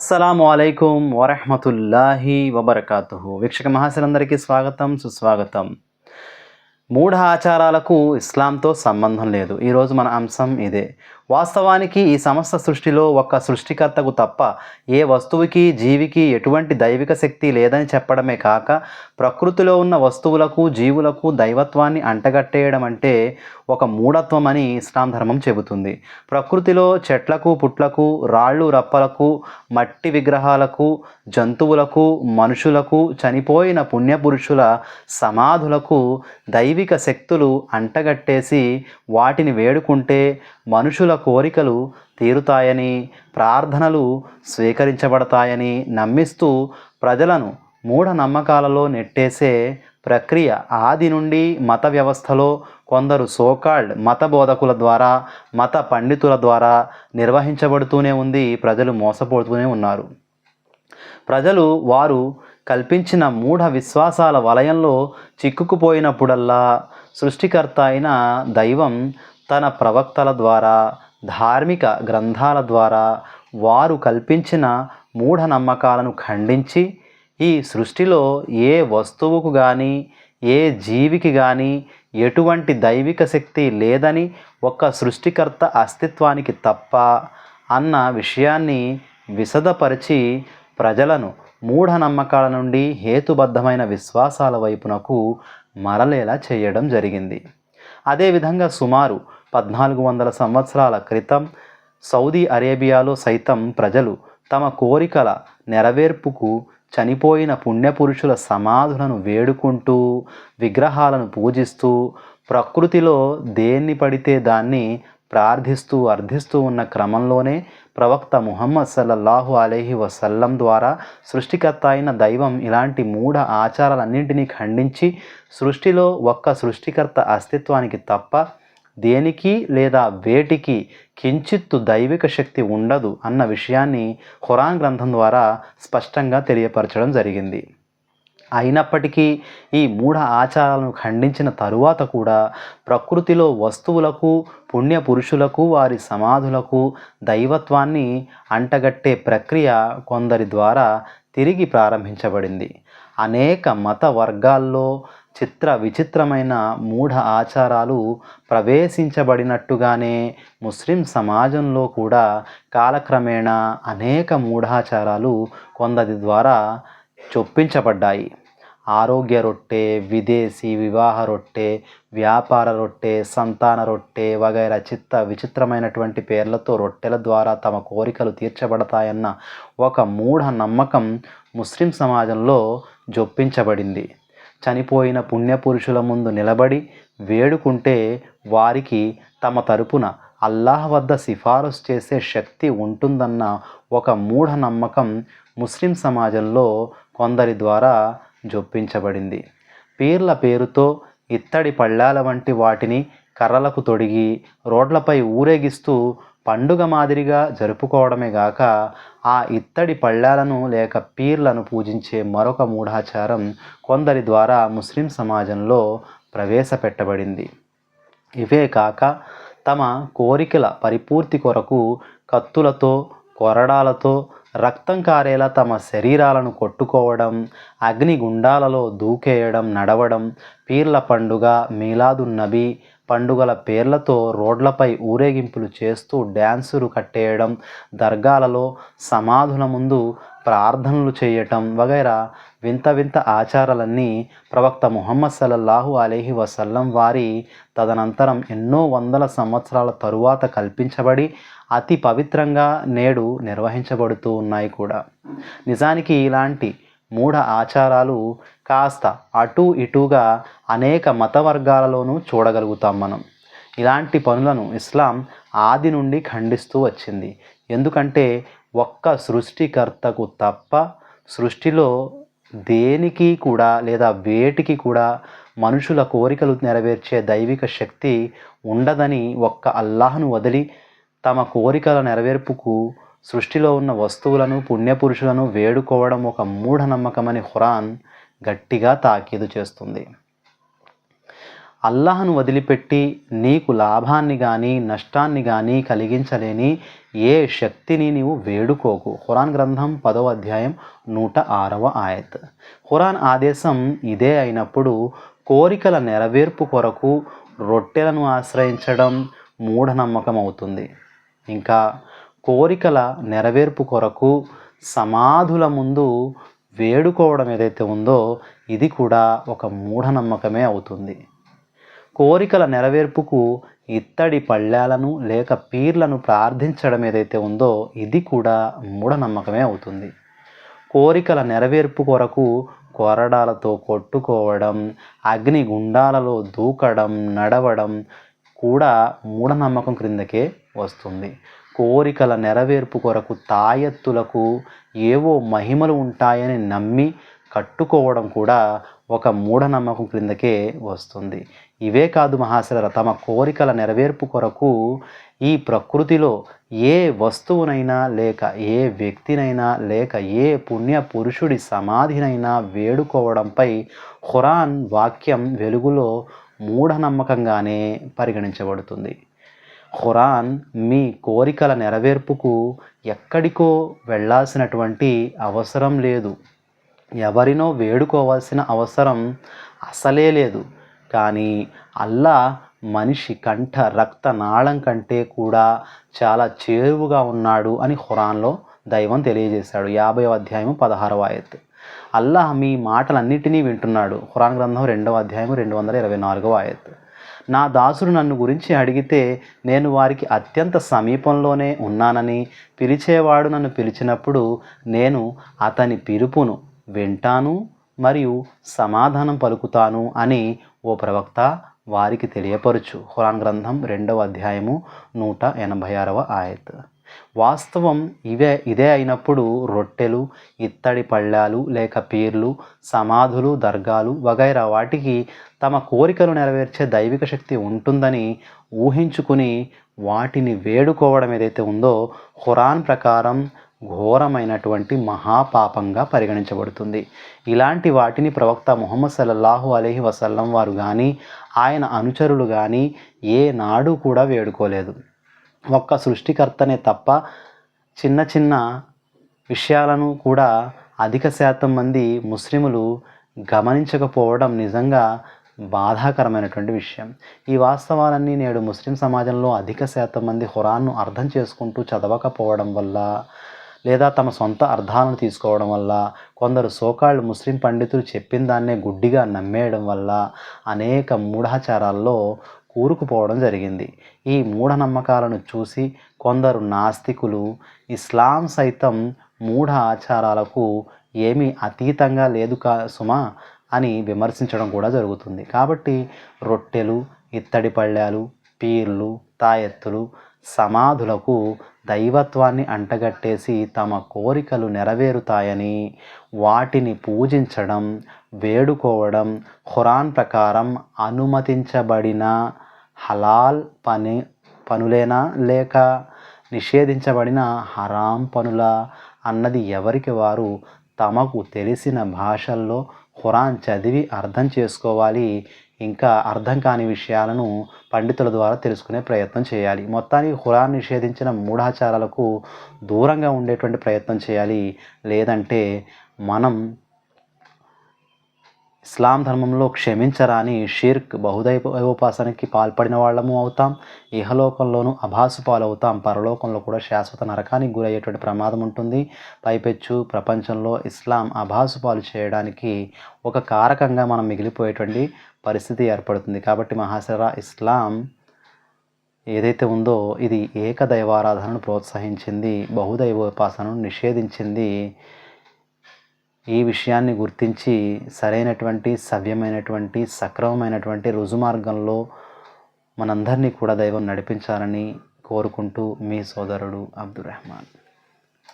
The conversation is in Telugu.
అస్సలాము అలైకుం వరహ్మతుల్లాహి వబర్కాతుహు. వీక్షక మహాశలందరికీ స్వాగతం, సుస్వాగతం. మూఢ ఆచారాలకు ఇస్లాంతో సంబంధం లేదు. ఈరోజు మన అంశం ఇదే. వాస్తవానికి ఈ సమస్త సృష్టిలో ఒక్క సృష్టికర్తకు తప్ప ఏ వస్తువుకి, జీవికి ఎటువంటి దైవిక శక్తి లేదని చెప్పడమే కాక, ప్రకృతిలో ఉన్న వస్తువులకు, జీవులకు దైవత్వాన్ని అంటగట్టేయడం అంటే ఒక మూఢత్వం అని ఇస్లాం ధర్మం చెబుతుంది. ప్రకృతిలో చెట్లకు, పుట్లకు, రాళ్ళు రప్పలకు, మట్టి విగ్రహాలకు, జంతువులకు, మనుషులకు, చనిపోయిన పుణ్యపురుషుల సమాధులకు దైవిక శక్తులు అంటగట్టేసి వాటిని వేడుకుంటే మనుషుల కోరికలు తీరుతాయని, ప్రార్థనలు స్వీకరించబడతాయని నమ్మిస్తూ ప్రజలను మూఢనమ్మకాలలో నెట్టేసే ప్రక్రియ ఆది నుండి మత వ్యవస్థలో కొందరు సోకాల్డ్ మత బోధకుల ద్వారా, మత పండితుల ద్వారా నిర్వహించబడుతూనే ఉంది. ప్రజలు మోసపోతూనే ఉన్నారు. ప్రజలు వారు కల్పించిన మూఢ విశ్వాసాల వలయంలో చిక్కుకుపోయినప్పుడల్లా సృష్టికర్త అయిన దైవం తన ప్రవక్తల ద్వారా, ధార్మిక గ్రంథాల ద్వారా వారు కల్పించిన మూఢనమ్మకాలను ఖండించి ఈ సృష్టిలో ఏ వస్తువుకు కానీ, ఏ జీవికి కానీ ఎటువంటి దైవిక శక్తి లేదని, ఒక్క సృష్టికర్త అస్తిత్వానికి తప్ప అన్న విషయాన్ని విశదపరిచి ప్రజలను మూఢనమ్మకాల నుండి హేతుబద్ధమైన విశ్వాసాల వైపునకు మరలేలా చేయడం జరిగింది. అదేవిధంగా సుమారు 1400 సంవత్సరాల క్రితం సౌదీ అరేబియాలో సైతం ప్రజలు తమ కోరికల నెరవేర్పుకు చనిపోయిన పుణ్యపురుషుల సమాధులను వేడుకుంటూ, విగ్రహాలను పూజిస్తూ, ప్రకృతిలో దేన్ని పడితే దాన్ని ప్రార్థిస్తూ అర్థిస్తూ ఉన్న క్రమంలోనే ప్రవక్త ముహమ్మద్ సల్లల్లాహు అలైహి వసల్లం ద్వారా సృష్టికర్త అయిన దైవం ఇలాంటి మూఢ ఆచారాలన్నింటినీ ఖండించి సృష్టిలో ఒక్క సృష్టికర్త అస్తిత్వానికి తప్ప దేనికి లేదా వేటికి కించిత్తు దైవిక శక్తి ఉండదు అన్న విషయాన్ని ఖురాన్ గ్రంథం ద్వారా స్పష్టంగా తెలియపరచడం జరిగింది. అయినప్పటికీ ఈ మూఢ ఆచారాలను ఖండించిన తరువాత కూడా ప్రకృతిలో వస్తువులకు, పుణ్యపురుషులకు, వారి సమాధులకు దైవత్వాన్ని అంటగట్టే ప్రక్రియ కొందరి ద్వారా తిరిగి ప్రారంభించబడింది. అనేక మత వర్గాల్లో చిత్ర విచిత్రమైన మూఢ ఆచారాలు ప్రవేశించబడినట్టుగానే ముస్లిం సమాజంలో కూడా కాలక్రమేణా అనేక మూఢాచారాలు కొందరి ద్వారా చొప్పించబడ్డాయి. ఆరోగ్య రొట్టె, విదేశీ వివాహ రొట్టె, వ్యాపార రొట్టె, సంతాన రొట్టె వగైరా విచిత్రమైనటువంటి పేర్లతో రొట్టెల ద్వారా తమ కోరికలు తీర్చబడతాయన్న ఒక మూఢ నమ్మకం ముస్లిం సమాజంలో జొప్పించబడింది. చనిపోయిన పుణ్యపురుషుల ముందు నిలబడి వేడుకుంటే వారికి తమ తరపున అల్లాహ్ వద్ద సిఫారసు చేసే శక్తి ఉంటుందన్న ఒక మూఢ నమ్మకం ముస్లిం సమాజంలో కొందరి ద్వారా జొప్పించబడింది. పీర్ల పేరుతో ఇత్తడి పళ్ళాల వంటి వాటిని కర్రలకు తొడిగి రోడ్లపై ఊరేగిస్తూ పండుగ మాదిరిగా జరుపుకోవడమే గాక ఆ ఇత్తడి పళ్ళాలను లేక పీర్లను పూజించే మరొక మూఢాచారం కొందరి ద్వారా ముస్లిం సమాజంలో ప్రవేశపెట్టబడింది. ఇవే కాక తమ కోరికల పరిపూర్తి కొరకు కత్తులతో, కొరడాలతో రక్తం కారేలా తమ శరీరాలను కొట్టుకోవడం, అగ్నిగుండాలలో దూకేయడం, నడవడం, పీర్ల పండుగ, మీలాదున్నబీ పండుగల పేర్లతో రోడ్లపై ఊరేగింపులు చేస్తూ డ్యాన్సులు కట్టేయడం, దర్గాలలో సమాధుల ముందు ప్రార్థనలు చేయటం వగైరా వింత వింత ఆచారాలన్నీ ప్రవక్త ముహమ్మద్ సల్లల్లాహు అలైహి వసల్లం వారి తదనంతరం ఎన్నో వందల సంవత్సరాల తరువాత కల్పించబడి అతి పవిత్రంగా నేడు నిర్వహించబడుతూ ఉన్నాయి కూడా. నిజానికి ఇలాంటి మూఢ ఆచారాలు కాస్త అటూ ఇటూగా అనేక మత వర్గాలలోనూ చూడగలుగుతాం మనం. ఇలాంటి పనులను ఇస్లాం ఆది నుండి ఖండిస్తూ వచ్చింది. ఎందుకంటే ఒక్క సృష్టికర్తకు తప్ప సృష్టిలో దేనికి కూడా లేదా వేటికి కూడా మనుషుల కోరికలు నెరవేర్చే దైవిక శక్తి ఉండదని, ఒక్క అల్లాహ్ను వదిలి తమ కోరికల నెరవేర్పుకు సృష్టిలో ఉన్న వస్తువులను, పుణ్యపురుషులను వేడుకోవడం ఒక మూఢనమ్మకమని ఖురాన్ గట్టిగా తాకీదు చేస్తుంది. అల్లాహ్ను వదిలిపెట్టి నీకు లాభాన్ని కానీ నష్టాన్ని కానీ కలిగించలేని ఏ శక్తిని నీవు వేడుకోకు. ఖురాన్ గ్రంథం 10వ అధ్యాయం 106వ ఆయత్. ఖురాన్ ఆదేశం ఇదే అయినప్పుడు కోరికల నెరవేర్పు కొరకు రొట్టెలను ఆశ్రయించడం మూఢనమ్మకం అవుతుంది. ఇంకా కోరికల నెరవేర్పు కొరకు సమాధుల ముందు వేడుకోవడం ఏదైతే ఉందో ఇది కూడా ఒక మూఢనమ్మకమే అవుతుంది. కోరికల నెరవేర్పుకు ఇత్తడి పళ్ళాలను లేక పీర్లను ప్రార్థించడం ఏదైతే ఉందో ఇది కూడా మూఢనమ్మకమే అవుతుంది. కోరికల నెరవేర్పు కొరకు కొరడాలతో కొట్టుకోవడం, అగ్నిగుండాలలో దూకడం, నడవడం కూడా మూఢనమ్మకం క్రిందకే వస్తుంది. కోరికల నెరవేర్పు కొరకు తాయెత్తులకు ఏవో మహిమలు ఉంటాయని నమ్మి కట్టుకోవడం కూడా ఒక మూఢనమ్మకం క్రిందకే వస్తుంది. ఇవే కాదు మహాశయులారా, తమ కోరికల నెరవేర్పు కొరకు ఈ ప్రకృతిలో ఏ వస్తువునైనా లేక ఏ వ్యక్తినైనా లేక ఏ పుణ్య పురుషుడి సమాధినైనా వేడుకోవడంపై ఖురాన్ వాక్యం వెలుగులో మూఢనమ్మకంగానే పరిగణించబడుతుంది. ఖురాన్ మీ కోరికల నెరవేర్పుకు ఎక్కడికో వెళ్ళాల్సినటువంటి అవసరం లేదు, ఎవరినో వేడుకోవాల్సిన అవసరం అసలే లేదు. కానీ అల్లా మనిషి కంఠ రక్త నాళం కంటే కూడా చాలా చేరువుగా ఉన్నాడు అని ఖురాన్లో దైవం తెలియజేశాడు. 50వ అధ్యాయం 16వ ఆయత్. అల్లాహ్ మీ మాటలన్నిటినీ వింటున్నాడు. ఖురాన్ గ్రంథం 2వ అధ్యాయం 224వ ఆయత్. నా దాసుడు నన్ను గురించి అడిగితే నేను వారికి అత్యంత సమీపంలోనే ఉన్నానని, పిలిచేవాడు నన్ను పిలిచినప్పుడు నేను అతని పిలుపును వింటాను మరియు సమాధానం పలుకుతాను అని ఓ ప్రవక్త వారికి తెలియపరచు. ఖురాన్ గ్రంథం 2వ అధ్యాయము 186వ ఆయత్. వాస్తవం ఇదే అయినప్పుడు రొట్టెలు, ఇత్తడి పళ్ళాలు లేక పీర్లు, సమాధులు, దర్గాలు వగైరా వాటికి తమ కోరికలు నెరవేర్చే దైవిక శక్తి ఉంటుందని ఊహించుకుని వాటిని వేడుకోవడం ఏదైతే ఉందో ఖురాన్ ప్రకారం ఘోరమైనటువంటి మహాపాపంగా పరిగణించబడుతుంది. ఇలాంటి వాటిని ప్రవక్త ముహమ్మద్ సల్లల్లాహు అలైహి వసల్లం వారు కానీ ఆయన అనుచరులు కానీ ఏనాడు కూడా వేడుకోలేదు. ఒక్క సృష్టికర్తనే తప్ప చిన్న చిన్న విషయాలను కూడా అధిక శాతం మంది ముస్లిములు గమనించకపోవడం నిజంగా బాధాకరమైనటువంటి విషయం. ఈ వాస్తవాలన్నీ నేడు ముస్లిం సమాజంలో అధిక శాతం మంది ఖురాన్ను అర్థం చేసుకుంటూ చదవకపోవడం వల్ల లేదా తమ సొంత అర్థాలను తీసుకోవడం వల్ల, కొందరు సోకాళ్ళు ముస్లిం పండితులు చెప్పిన దాన్నే గుడ్డిగా నమ్మేయడం వల్ల అనేక మూఢాచారాల్లో కూరుకుపోవడం జరిగింది. ఈ మూఢనమ్మకాలను చూసి కొందరు నాస్తికులు ఇస్లాం సైతం మూఢ ఆచారాలకు ఏమీ అతీతంగా లేదు సుమా అని విమర్శించడం కూడా జరుగుతుంది. కాబట్టి రొట్టెలు, ఇత్తడి పళ్ళాలు, పీర్లు, తాయెత్తులు, సమాధులకు దైవత్వాన్ని అంటగట్టేసి తమ కోరికలు నెరవేరుతాయని వాటిని పూజించడం, వేడుకోవడం ఖురాన్ ప్రకారం అనుమతించబడిన హలాల్ పనులేనా లేక నిషేధించబడిన హరాం పనులా అన్నది ఎవరికి వారు తమకు తెలిసిన భాషల్లో ఖురాన్ చదివి అర్థం చేసుకోవాలి. ఇంకా అర్థం కాని విషయాలను పండితుల ద్వారా తెలుసుకునే ప్రయత్నం చేయాలి. మొత్తానికి ఖురాన్ నిషేధించిన మూఢాచారాలకు దూరంగా ఉండేటువంటి ప్రయత్నం చేయాలి. లేదంటే మనం ఇస్లాం ధర్మంలో క్షమించరాని షిర్క్ బహుదైవోపాసనకి పాల్పడిన వాళ్ళము అవుతాం. ఇహలోకంలోనూ అభాసు పాలవుతాం. పరలోకంలో కూడా శాశ్వత నరకానికి గురయ్యేటువంటి ప్రమాదం ఉంటుంది. పైపెచ్చు ప్రపంచంలో ఇస్లాం అభాసు పాలు చేయడానికి ఒక కారకంగా మనం మిగిలిపోయేటువంటి పరిస్థితి ఏర్పడుతుంది. కాబట్టి మహాశరా ఇస్లాం ఏదైతే ఉందో ఇది ఏకదైవారాధనను ప్రోత్సహించింది, బహుదైవోపాసనను నిషేధించింది. ఈ విషయాన్ని గుర్తించి సరైనటువంటి సవ్యమైనటువంటి సక్రమమైనటువంటి రుజుమార్గంలో మనందరినీ కూడా దైవం నడిపించాలని కోరుకుంటూ మీ సోదరుడు అబ్దుర్ రెహమాన్.